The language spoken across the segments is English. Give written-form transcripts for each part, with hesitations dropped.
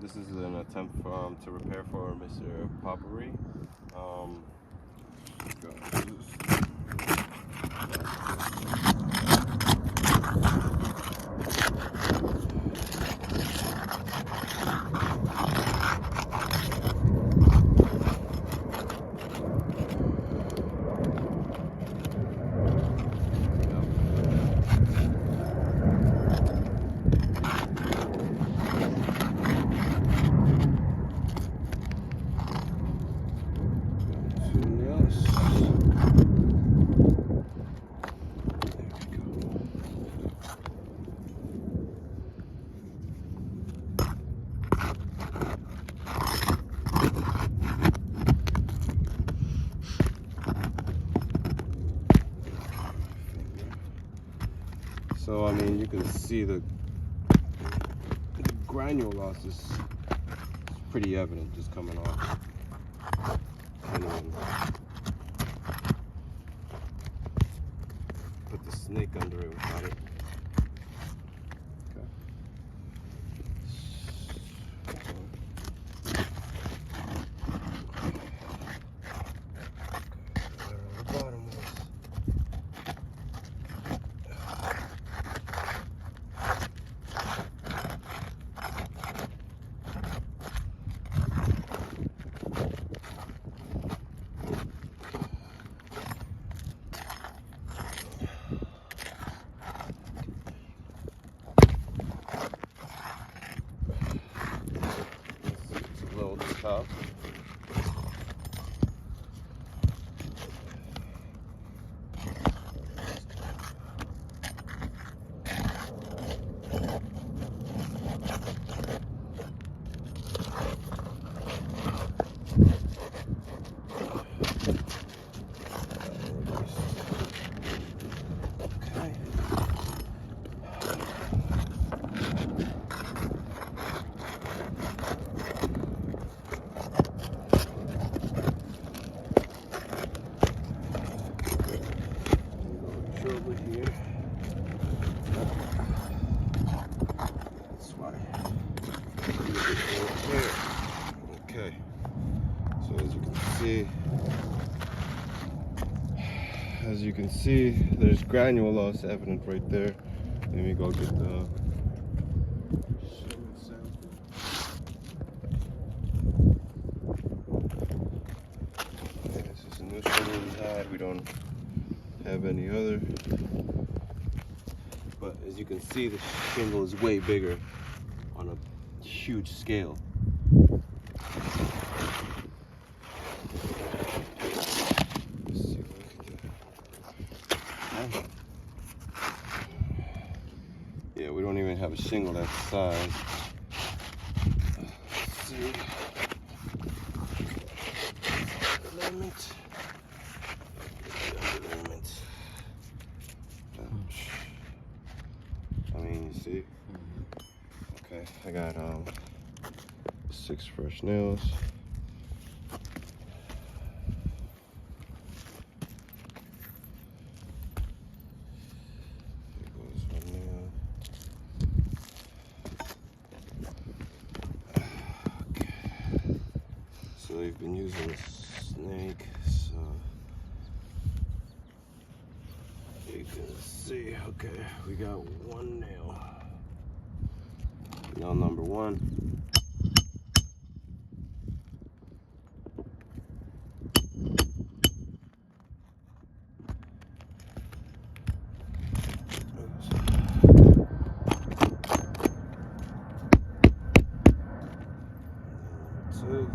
This is an attempt to repair for Mr. Popuri. So I mean, you can see the granule loss is pretty evident, just coming off. And then put the snake under it without it. Top. Over here. That's why. Okay. So as you can see, there's granule loss evident right there. Let me go get the. This is a new shingle we had. We don't have any other, but as you can see, the shingle is way bigger on a huge scale. Let's see what we can do. Yeah, we don't even have a shingle that size. Let's see. Alignment. I mean, you see. Okay, I got 6 fresh nails. There goes one nail. Okay. So we've been using a snake, so you can see. Okay, we got one nail. Nail number 1. Two.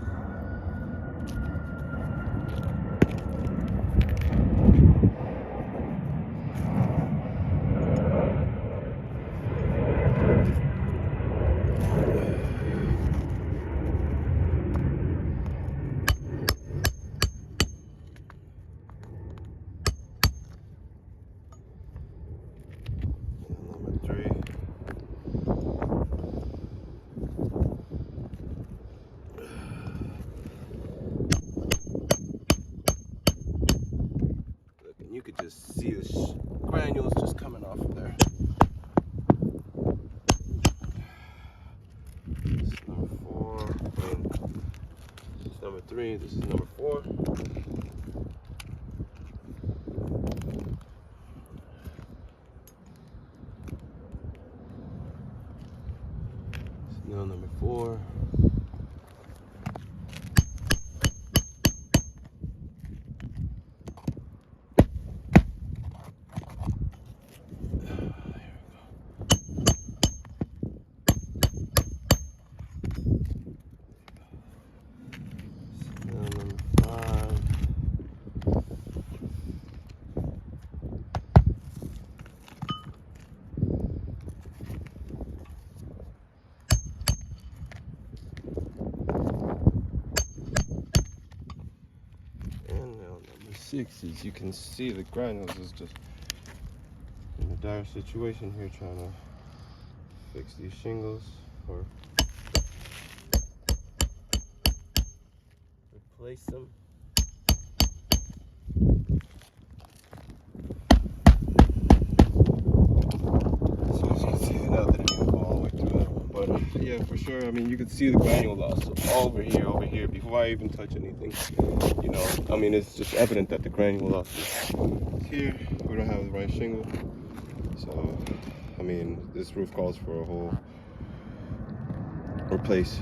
3. This is number 4. Nail number 4. As you can see, the granules is just in a dire situation here, trying to fix these shingles or replace them. So as you can see, now that it didn't go all the way through that one, but yeah, for sure. I mean, you can see the granule loss over here. Before I even touch anything, you know, I mean, it's just evident that the granule loss is here. We don't have the right shingle, so I mean, this roof calls for a whole replace.